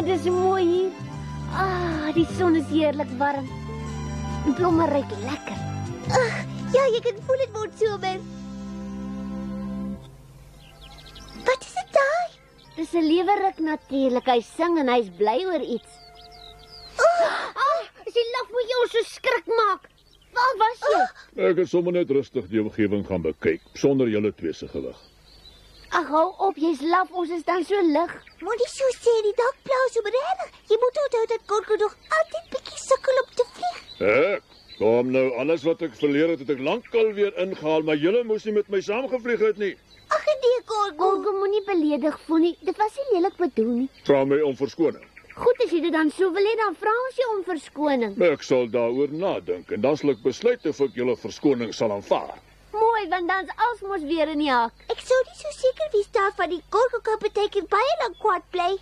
Dis mooi hier. Die son is heerlik warm. Die blomme ruik lekker. Ja, jy kan voel dit word somer. Wat is dit daai? Dis 'n leeuwerik natuurlik. Hy sing en hy's bly oor iets. Is die laf moet jou so skrik maak. Waar was jy? Ek het sommer net rustig die omgewing gaan bekyk, sonder julle twee se gewig. Ag, hou op, jy's laf, ons is dan so lig. Moenie so sê, die dak plaas op regtig. Jy moet onthou dat Gorgo nog altyd bietjie sukkel om te vlieg. Kom nou, alles wat ek verleer het ek lankal weer ingehaal, maar julle moes nie met my saamgevlieg het nie. Ag nee, Gorgo. Gorgo moenie beledig voel nie. Dit was nie lelik bedoel nie. Vra my om verskoning. Goed, as jy dit dan so wil hê, dan vra ons jou om verskoning. Ek sal daaroor nadink en dan sal ek besluit of ek julle verskoning sal aanvaar. Mooi, want dan's als mos weer in die hak. Ek sou nie so seker wees daarvan die Gorgo kan beteken baie lank kwaad bly.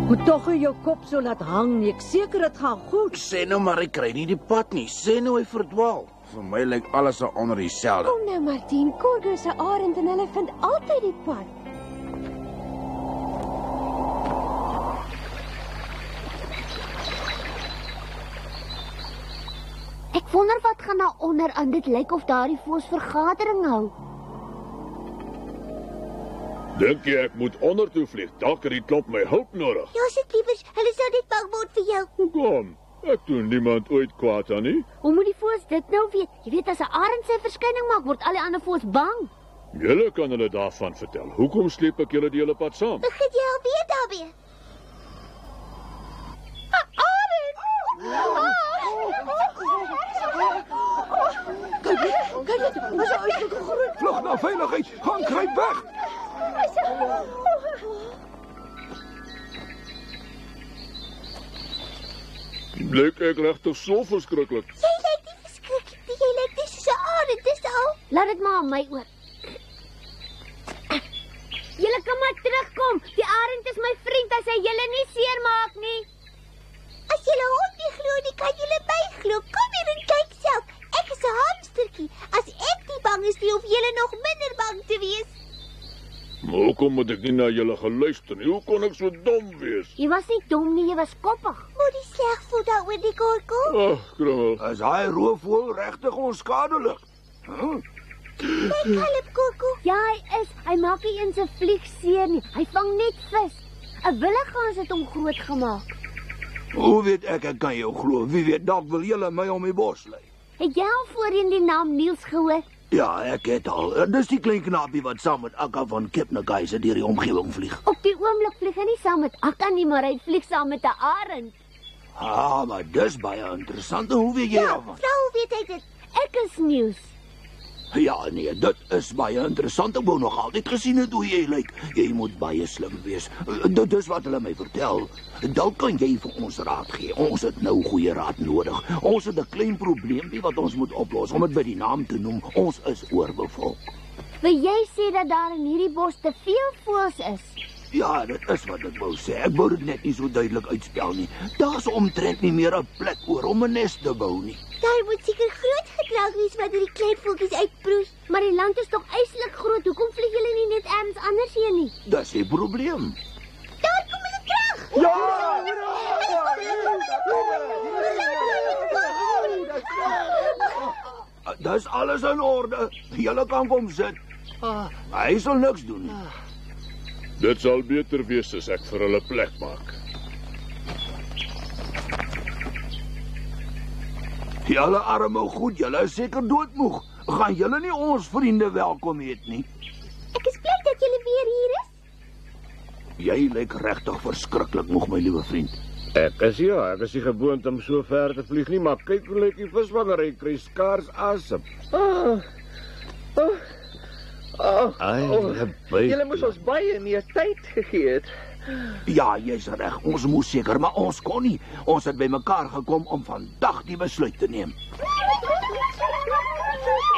Moet tog jou kop so laat hang nie. Ek seker dit gaan goed. Sê nou maar hy kry nie die pad nie. Sê nou hy verdwaal. Vir my lyk alles onder dieselfde. Kom nou Martien, Gorgo se arend en hulle vind altyd die pad. Ek wonder wat gaan daar onder aan. Dit lyk of daardie voëls vergadering hou. Dink jy ek moet onder toe vlieg? Dalk het die klomp my hulp nodig. Ja, sit liewers, hulle sal net bang word vir jou. Hoekom? Ek doen niemand ooit kwaad aan nie. Hoe moet die voëls dit nou weet? Jy weet as 'n arend sy verskyning maak, word al die ander voëls bang. Julle kan hulle daarvan vertel. Hoekom sleep ek julle die hele pad saam? Begin jy alweer daarmee? Vlug na veiligheid. Gaan kruip weg. Lyk ek regtig so verskriklik. Jy lyk nie verskriklik nie. Jy lyk net soos 'n arend, dis al. Laat dit maar aan my oor. Julle kan maar terugkom. Die arend is my vriend, as hy julle nie seermaak nie. As julle hond nie glo nie, kan julle my glo. Kom hier en kyk self. Ek is 'n hamstertjie. As ek nie bang is nie, hoef julle nog minder bang te wees. Maar hoekom moet ek nie na julle geluister nie? Hoe kon ek so dom wees? Jy was nie dom nie, jy was koppig. Moenie sleg voel daaroor nie, Gorgo. Ag, Krummel. Is hy roofvoël regtig onskadelik? Kyk, help, Gorgo. Ja, hy is. Hy maak nie eens 'n vlieg seer nie. Hy vang net vis. 'n Willigans het hom groot gemaak. Hoe weet ek kan jou glo? Wie weet, dalk wil julle my om die bos lei. Het jy al voorheen die naam Niels gehoor? Ja, ek het al. Dis die klein knaapie wat saam met Akka van Kipnekaise deur die omgewing vlieg. Op die oomblik vlieg hy nie saam met Akka nie, maar hy vlieg saam met 'n arend. Maar dis baie interessant. Hoe weet jy daarvan? Vra hoe weet hy dit? Ek is Niels. Ja, nee, dit is baie interessant. Ek wou nog altyd gesien het hoe jy lyk. Jy moet baie slim wees. Dit is wat hulle my vertel. Dalk kan jy vir ons raad gee. Ons het nou goeie raad nodig. Ons het 'n klein probleempie wat ons moet oplos. Om dit by die naam te noem, ons is oorbevolk. Wil jy sê dat daar in hierdie bos te veel voëls is? Ja, dit is wat ek wou sê. Ek wou dit net nie so duidelik uitspel nie. Daar's omtrent nie meer 'n plek oor om 'n nes te bou nie. Daar moet seker groot gedrag wees wanneer die klein voeltjies uitbroei. Maar die land is tog yslik groot. Hoekom vlieg julle nie net ergens anders heen nie? Dis die probleem. Daar kom hulle terug. Ja! Dis alles in orde. Julle kan kom sit. Hy sal niks doen nie. Dit sal beter wees as ek vir hulle plek maak. Julle arme goed, julle is seker doodmoeg. Gaan julle nie ons vriende welkom heet nie? Ek is bly dat julle weer hier is. Jy lyk regtig verskriklik moeg, my liewe vriend. Ek is nie gewoond om so ver te vlieg nie, maar kyk hoe lyk die vis wanneer hy kry skaars asem. Julle moes ons baie meer tyd gegee het. Ja, jy's reg, ons moes seker, maar ons kon nie. Ons het bymekaar gekom om vandag die besluit te neem.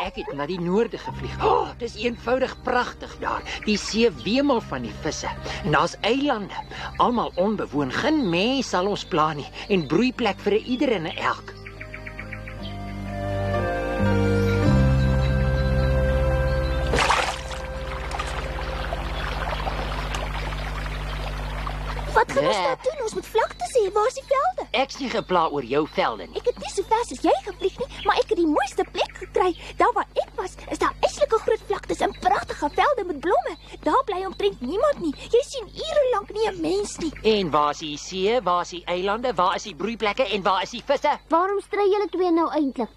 Ek het na die noorde gevlieg. Dis eenvoudig pragtig daar. Die see wemel van die visse. En daar's eilande, almal onbewoon. Geen mens sal ons pla nie en broeiplek vir ieder en elk. Wat gaan ons nou doen? Ons moet vlaktes hê. Waar is die velde? Ek's nie gepla oor jou velde nie. Ek het nie so ver soos jy gevlieg nie, maar ek het die mooiste plek gekry. Daar waar ek was, is daar eislike groot vlaktes en pragtige velde met blomme. Daar bly omtrent niemand nie. Jy sien ure lank nie 'n mens nie. En waar is die see, waar is die eilande, waar is die broeiplekke en waar is die visse? Waarom stry julle twee nou eintlik?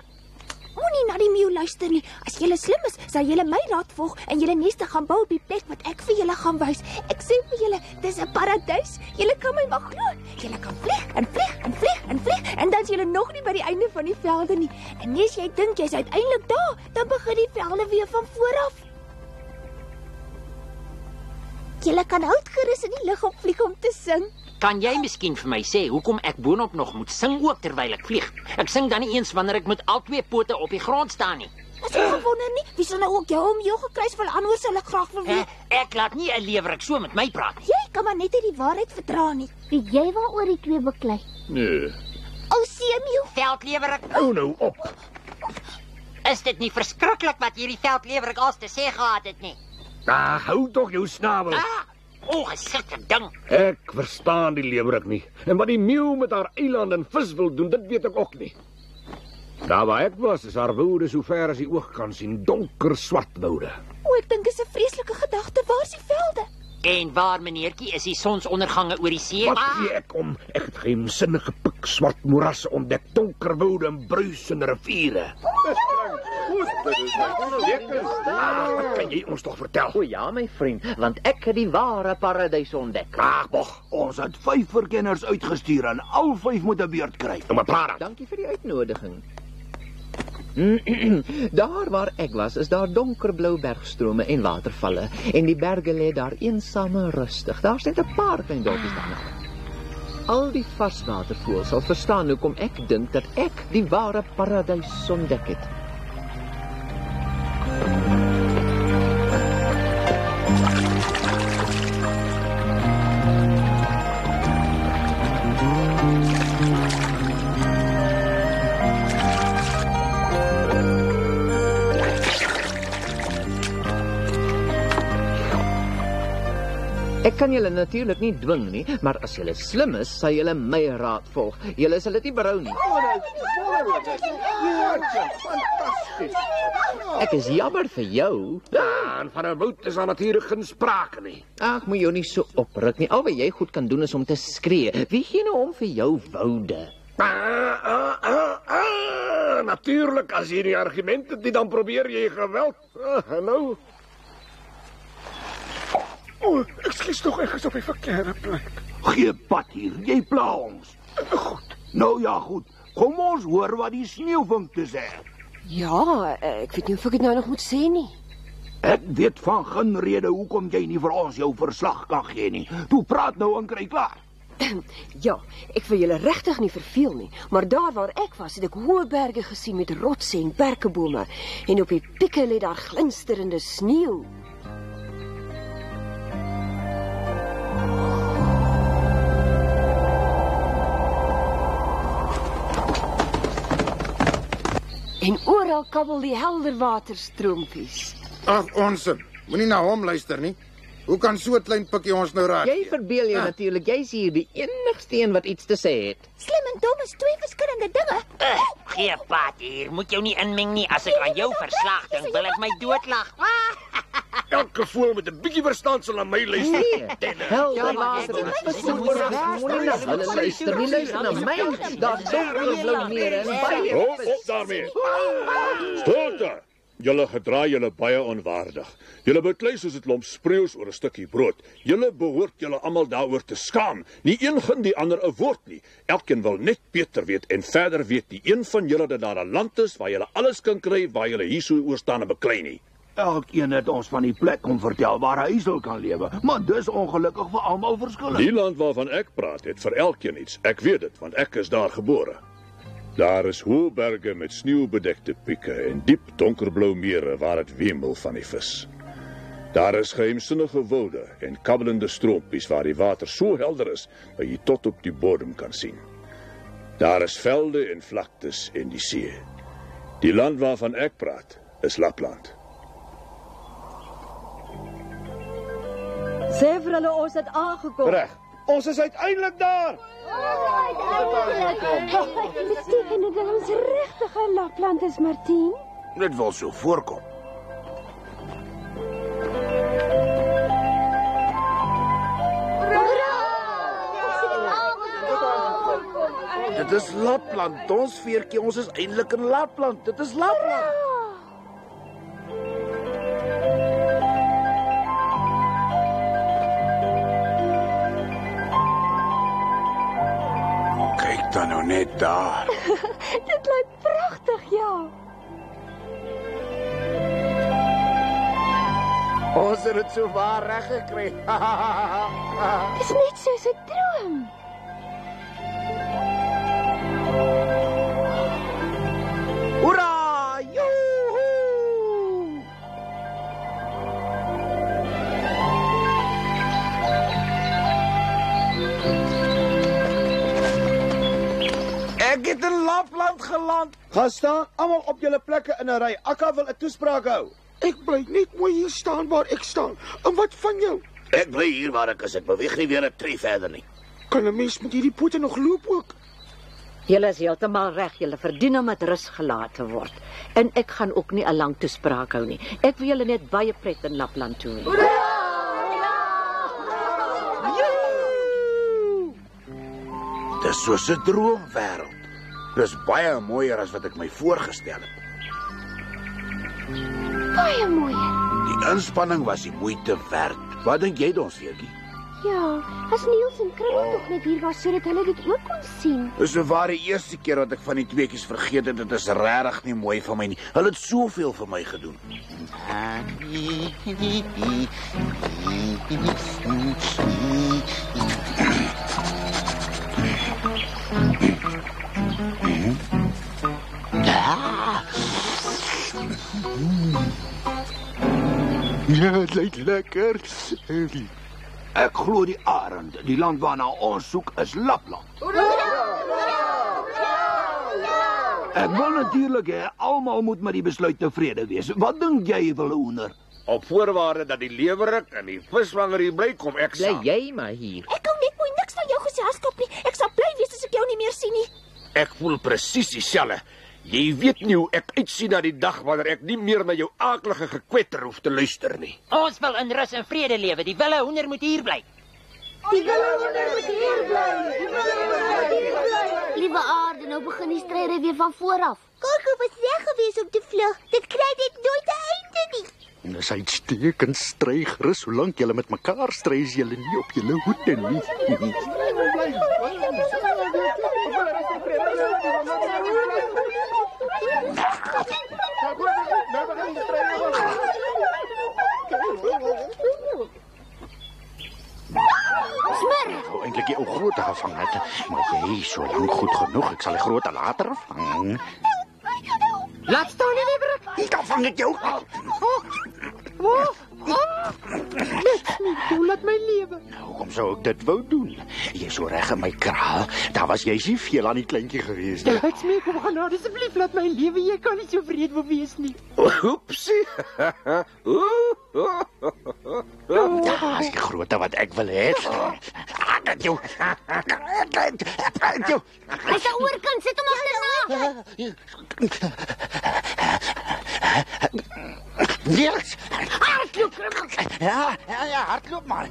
Moenie na die meeu luister nie. As julle slim is, sal julle my raad volg en julle neste gaan bou op die plek wat ek vir julle gaan wys. Ek sê vir julle, dis 'n paradys. Julle kan my maar glo. Julle kan vlieg en vlieg en vlieg en vlieg en dan is julle nog nie by die einde van die velde nie. En as jy dink jy's uiteindelik daar, dan begin die velde weer van voor af. Julle kan houtgerus in die lug opvlieg om te sing. Kan jy miskien vir my sê hoekom ek boonop nog moet sing ook terwyl ek vlieg? Ek sing dan nie eens wanneer ek met al twee pote op die grond staan nie. As jy gewonder nie, wie sal nou ook jou om jou gekruis wil anders sal ek graag wil weet. Ek laat nie 'n leeuwerik so met my praat. Jy kan maar net nie die waarheid verdra nie. Weet jy waaroor die twee beklei? Nee. O, seemeeu. Veldleeuwerik, Hou nou op. is dit nie verskriklik wat hierdie veldleeuwerik als te sê gehad het nie? Hou tog jou snabel. Ongesigte ding. Ek verstaan die leeuwerik nie. En wat die meeu met haar eiland en vis wil doen, dit weet ek ook nie. Daar waar ek was, is haar woude so ver as die oog kan sien, donker swart woude. O, ek dink dis 'n vreeslike gedagte. Waar is die velde? En waar, meneertjie, is die sonsondergange oor die see? Wat gee ek om? Ek het geheimsinnige pik swart morasse ontdek, donker woude en bruisende riviere. Wat kan jy ons toch vertel? O ja, my vriend, want ek het die ware paradys ontdek. Bog, ons het 5 verkenners uitgestuur en al 5 moet 'n beurt kry. Maar praat. Dankie vir die uitnodiging. Daar waar ek was, is daar donkerblou bergstrome en watervalle. En die berge lê daar eensaam en rustig. Daar's net 'n paar klein dorpies daarna. Al die varswatervoëls sal verstaan hoekom ek dink dat ek die ware paradys ontdek het. Ek kan julle natuurlik nie dwing nie, maar as julle slim is, sal julle my raad volg. Julle sal dit nie berou nie. Ek is jammer vir jou. Ja, en van 'n woud is daar natuurlik geen sprake nie. Ag, moet jou nie so opruk nie. Al wat jy goed kan doen is om te skree. Wie gee nou om vir jou woude? Natuurlik, as jy die argumente het, dan probeer jy geweld. Nou. Ek skies tog ek is op die verkeerde plek. Gee pad hier, jy pla ons. Goed. Nou ja, goed. Kom ons hoor wat die sneeuvink te sê. Ja, ek weet nie of ek dit nou nog moet sê nie. Ek weet van geen rede hoekom jy nie vir ons jou verslag kan gee nie. Toe praat nou en kry klaar. Ja, ek wil julle regtig nie verveel nie, maar daar waar ek was, het ek hoë berge gesien met rotse en berkebome en op die pieke lê daar glinsterende sneeu. En oral kabbel die helder waterstroompies. Ag, onsin. Moenie na hom luister nie. Hoe kan so 'n klein pikkie ons nou raak? Jy verbeel jou natuurlik, jy's hier die enigste een wat iets te sê het. Slim en dom is twee verskillende dinge. Gee pad hier, moet jou nie inmeng nie. As ek aan jou verslag dink, wil ek my doodlag. elke voël met 'n bietjie verstand sal na my luister. Helder Lazarus, hulle luister nie na my. Daar donkerblou mere en baie. Hou op daarmee. Stilte! Julle gedra julle baie onwaardig. Julle beklei soos 'n klomp spreeus oor 'n stukkie brood. Julle behoort julle almal daaroor te skaam. Nie een gun die ander 'n woord nie. Elkeen wil net beter weet en verder weet nie een van julle dat daar 'n land is waar julle alles kan kry waar julle hier so oor staan en beklei nie. Elkeen het ons van die plek om vertel waar hy sal kan lewe, maar dis ongelukkig vir almal verskillend. Die land waarvan ek praat het vir elkeen iets. Ek weet dit, want ek is daar gebore. Daar is hoë berge met sneeubedekte pieke en diep donkerblou mere waar dit wemel van die vis. Daar is geheimsinnige woude en kabbelende stroompies waar die water so helder is dat jy tot op die bodem kan sien. Daar is velde en vlaktes en die see. Die land waarvan ek praat is Lapland. Sê vir hulle ons het aangekom. Reg. Ons is uiteindelik daar. Beteken dit dat ons regtig in Lapland is, Martien? Dit wil so voorkom. Dit is Lapland, ons veertjie, ons is eintlik in Lapland. Dit is Lapland. Kyk dan nou net daar. Dit lyk pragtig, ja. Ons het dit so waar reg gekry. Dis net soos 'n droom. Hoera! Joehoe! Ek het in Lapland geland. Gaan staan almal op julle plekke in 'n ry. Akka wil 'n toespraak hou. Ek bly net mooi hier staan waar ek staan. En wat van jou? Ek bly hier waar ek is. Ek beweeg nie weer 'n tree verder nie. Kan 'n mens met hierdie pote nog loop ook? Julle is heeltemal reg, julle verdien om met rus gelaat te word. En ek gaan ook nie 'n lang toespraak hou nie. Ek wil julle net baie pret in Lapland toe. Dis soos 'n droomwêreld. Dis baie mooier as wat ek my voorgestel het. Baie mooi. Die inspanning was die moeite werd. Wat dink jy dan, Seetjie? Ja, as Niels en Krummel tog net hier was sodat hulle dit ook kon sien. Dis so waar die eerste keer wat ek van die tweeetjies vergeet het. Dit is regtig nie mooi van my nie. Hulle het soveel vir my gedoen. Ja, dit lyk lekker. Ek glo die arend, die land waarna ons soek, is Lapland. Ek wil natuurlik hê almal moet met die besluit tevrede wees. Wat dink jy, Wilhoender? Op voorwaarde dat die leeuwerik en die visvanger hier bly, kom ek Bly saam. jy maar hier. Ek hou net mooi niks van jou geselskap nie. Ek sal bly wees as ek jou nie meer sien nie. Ek voel presies dieselfde. Jy weet nie hoe ek uitsien na die dag wanneer ek nie meer na jou aaklige gekwetter hoef te luister nie. Ons wil in rus en vrede lewe. Die wille hoender moet hier bly. Liewe aarde, nou begin die stryde weer van voor af. Koko was reg gewees om te vlug. Dit kry net nooit 'n einde nie. En dis uitstekend stry gerus solank julle met mekaar stry is julle nie op julle hoede nie. Ou eintlik die ou groote gevang het, maar jy is so lank goed genoeg. Ek sal die groote later vang. Laat staan die leeuwerik. Hier dan vang ek jou. Hoe laat my lewe? Nou, hoekom sou ek dit wou doen? Jy is so reg in my kraal. Daar was jy nie veel aan die kleintjie gewees nie. Ek smeek om gaan nou asseblief laat my lewe. Jy kan nie so wreed wil wees nie. Oepsie. Ja, is die grootte wat ek wil hê. Ek jou. Hy's aan oorkant, sit hom agterna. Niels. Hardloop, Krimmel. Ja, hardloop maar.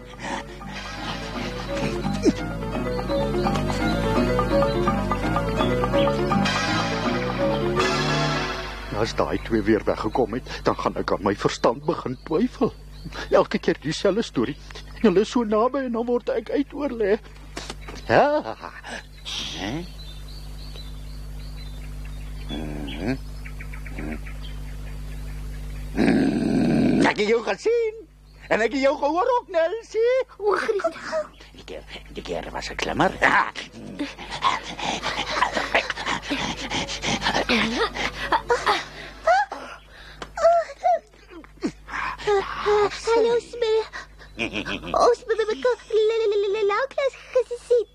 As daai twee weer weggekom het, dan gaan ek aan my verstand begin twyfel. Elke keer dieselfde storie. Julle is so naby en dan word ek uitoorlê. Ja. Ek het jou gesien. En ek het jou gehoor ook, Nelsie. O, Christus. Die keer was ek klimmer. Hallo, Smil. Ons moet mekaar lanklas gesien.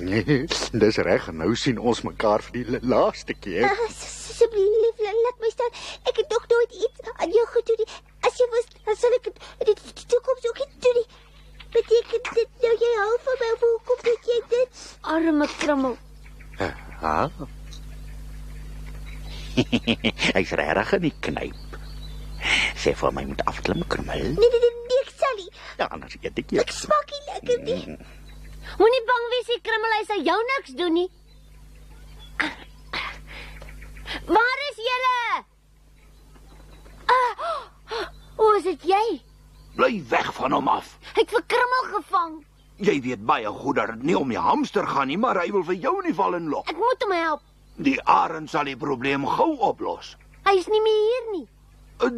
Nee, dis reg, nou sien ons mekaar vir die laaste keer. Asseblief, laat my staan. Ek het nog nooit iets aan jou gedoen nie. As jy was, dan sal ek dit in die toekoms ook nie doen nie. Beteken dit nou jy hou van my, hoekom doet jy dit? Arme Krimmel. Hy's regtig in die knyp. Sê vir my moet afklim, Krimmel. Nee, ek sal nie. Ja, anders eet ek jou. Ek smaak nie lekker nie. Moenie bang wees, die Krimmel, hy sal jou niks doen nie. Waar is julle? O, is dit jy? Bly weg van hom af. Hy het vir Krimmel gevang. Jy weet baie goed dat dit nie om die hamster gaan nie, maar hy wil vir jou nie val inlok. Ek moet hom help. Die arend sal die probleem gou oplos. Hy is nie meer hier nie.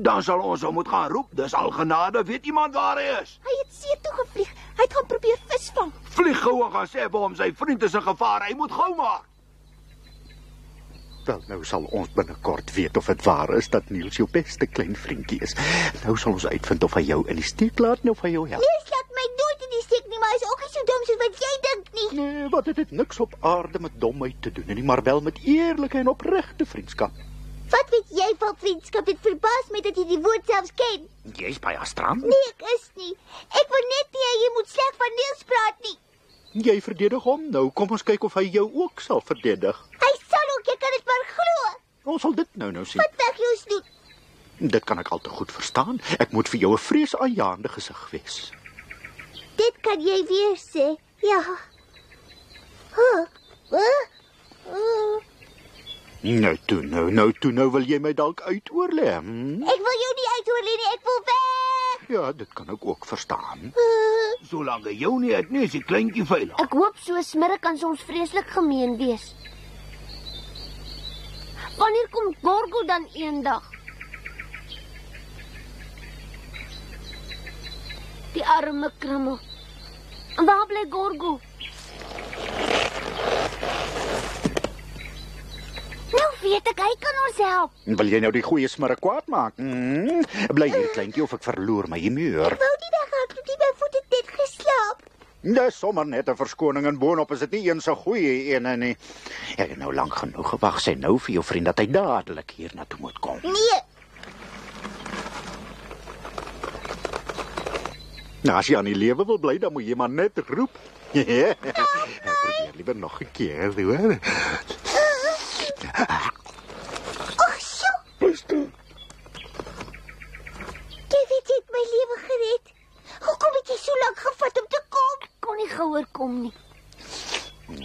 Dan sal ons hom moet gaan roep. Dis al genade, weet iemand waar hy is. Hy het see toe gevlieg. Hy het gaan probeer vis vang. Vlieg gou en gaan sê vir hom sy vriend is in gevaar. Hy moet gou maar. Wel, nou sal ons binnekort weet of dit waar is dat Niels jou beste klein vriendjie is. Nou sal ons uitvind of hy jou in die steek laat en of hy jou help. Niels laat my nooit in die steek nie, maar hy is ook nie so dom soos wat jy dink nie. Nee, wat het dit niks op aarde met domheid te doen nie, maar wel met eerlike en opregte vriendskap. Wat weet jy van vriendskap? Dit verbaas my dat jy die woord selfs ken. Jy's baie stram. Nee, ek is nie. Ek wil net nie jy moet sleg van Niels praat nie. Jy verdedig hom nou. Kom ons kyk of hy jou ook sal verdedig. Hy sal ook, jy kan dit maar glo. Ons sal dit nou sien. Wat weg jy doen? Dit kan ek al te goed verstaan. Ek moet vir jou 'n vreesaanjaende gesig wees. Dit kan jy weer sê. Ja. Nou toe wil jy my dalk uitoorlê. Ek wil jou nie uitoorlê nie, ek wil weg. Ja, dit kan ek ook verstaan. Solank hy jou nie het nie, is die kleintjie veilig. Ek hoop so Smirre kan soms vreeslik gemeen wees. Wanneer kom Gorgo dan eendag? Die arme Krimmel. En waar bly Gorgo? Nou weet ek, hy kan ons help. Wil jy nou die goeie Smirre kwaad maak? Bly hier, kleintjie, of ek verloor my humeur. Ek wou nie weghardloop nie, my voet het net geslaap. Dis sommer net 'n verskoning en boonop is dit nie eens 'n goeie ene nie. Ek het nou lank genoeg gewag, sê nou vir jou vriend dat hy dadelik hier na toe moet kom. Nee. Nou, as jy aan die lewe wil bly, dan moet jy maar net roep. Probeer liever nog 'n keer, hoor. Ag, sjoe. Beste. Jy weet, jy het my lewe gered. Hoekom het jy so lank gevat om te kom? Ek kon nie gehoor kom nie.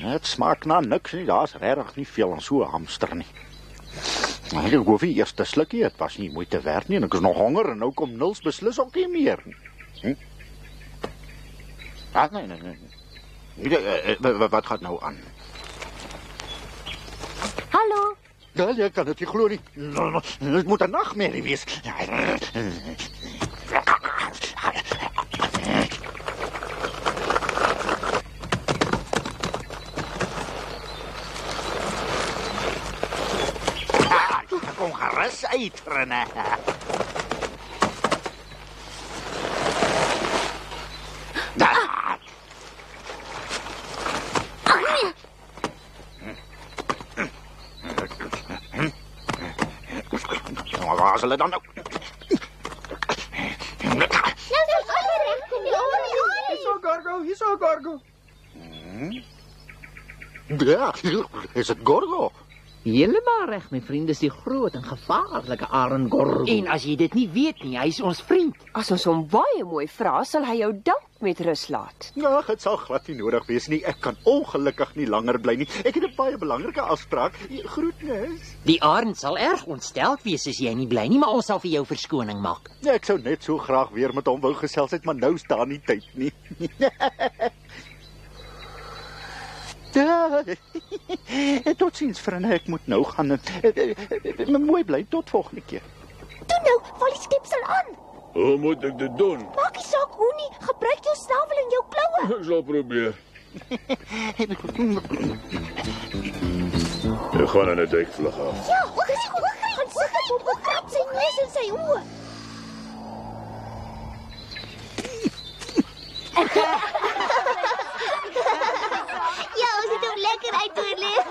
Het smaak na niks nie, daar's regtig nie veel aan so 'n hamster nie. Ek hoef nie eers te slukkie, dit was nie moeite werd nie en ek is nog honger en nou kom Niels beslis ook nie meer. Nee. Wat gaat nou aan? Hallo? Ja, jy kan dit nie glo nie. Dit moet 'n nagmerrie wees. Kom gerus uit, Rene. Waar is hulle dan nou? Hierso, Gorgo. Ja, is het Gorgo? Heeltemal reg, my vriend, is die groot en gevaarlike Arengorgo. En as jy dit nie weet nie, hy is ons vriend. As ons hom baie mooi vra, sal hy jou dank met rus laat. Ja, dit sal glad nie nodig wees nie. Ek kan ongelukkig nie langer bly nie. Ek het 'n baie belangrike afspraak. Groetnis. Die arend sal erg ontsteld wees as jy nie bly nie, maar ons sal vir jou verskoning maak. Ja, ek sou net so graag weer met hom wou gesels het, maar nou staan nie tyd nie. Totsiens, vriende, ek moet nou gaan. Mooi bly, tot volgende keer. Toe nou, val die skepsel aan. Hoe moet ek dit doen? Maak nie saak hoe nie, gebruik jou snavel en jou kloue. Ek sal probeer. Ek gaan in 'n duikvlug af. Ja, gaan sit op 'n krap sy neus en sy oë. Ja, ons het hom lekker uitoorleef.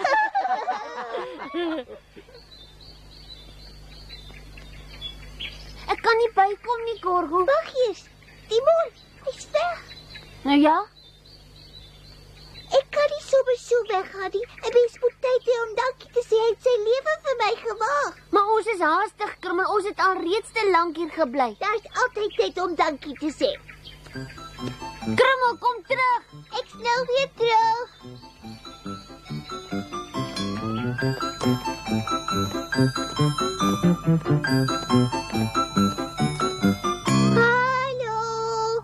Ek kan nie bykom nie, Gorgo. Wag eers. Timon, hy's weg. Nou ja? Ek kan nie sommer so weggaan nie. 'n Mens moet tyd hê om dankie te sê. Hy het sy lewe vir my gewaag. Maar ons is haastig, Krummel. Ons het al reeds te lank hier gebly. Daar's altyd tyd om dankie te sê. Krummel, kom terug. Ek's nou weer terug. Hallo.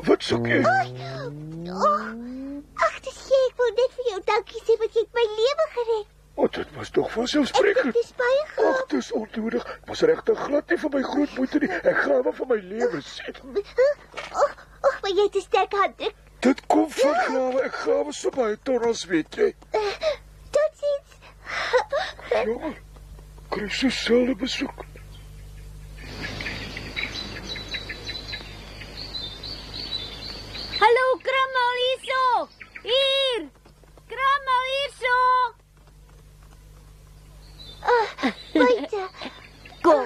Wat soek jy? Ag, dis jy. Ek wou net vir jou dankie sê want jy het my lewe gered. Dit was toch vanselfsprekend. Dit is baie graag. Ag, dis onnodig. Ek was regtig glad nie vir my groot moeite nie. Ek gaan maar vir my lewe sê. Maar jy het 'n sterk hand. Dit kom van grawe. Ek grawe so baie tonnels, weet jy. Totsiens. Jongen, kry so selde besoek. Hallo, Krummel, hierso. Hier. Krummel, hierso. Buite. Kom.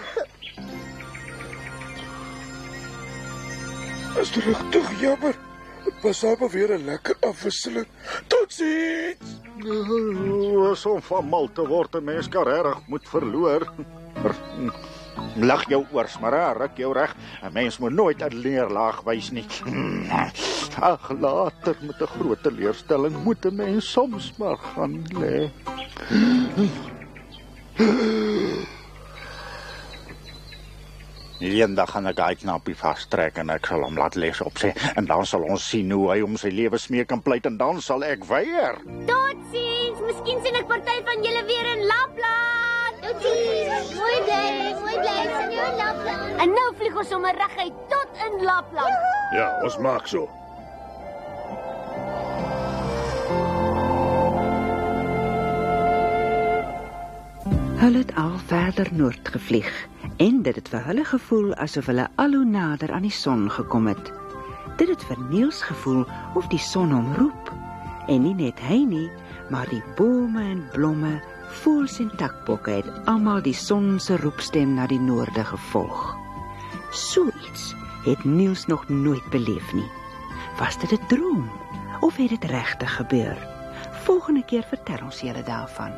Is regtig jammer. Dit was maar weer 'n lekker afwisseling. Totsiens. As om van mal te word, 'n mens kan regtig moet verloor. Lag jou oors, maar ruk jou reg. 'n Mens moet nooit 'n leerlaag wys nie. Ag, later met 'n groot teleurstelling moet 'n mens soms maar gaan lê. Eendag gaan ek daai knappie vastrek en ek sal hom laat les opsê. En dan sal ons sien hoe hy om sy lewe smee kan pleit en dan sal ek weier. Totsiens. Miskien sien ek party van julle weer in Lapland. Totsiens. Mooi bly, sien jou in Lapland. En nou vlieg ons sommer reguit tot in Lapland. Ja, ons maak so. Hulle het al verder noord gevlieg en dit het vir hulle gevoel asof hulle al hoe nader aan die son gekom het. Dit het vir Niels gevoel of die son hom roep. En nie net hy nie, maar die bome en blomme, voëls en takbokke het almal die son se roepstem na die noorde gevolg. So iets het Niels nog nooit beleef nie. Was dit 'n droom of het dit regtig gebeur? Volgende keer vertel ons julle daarvan.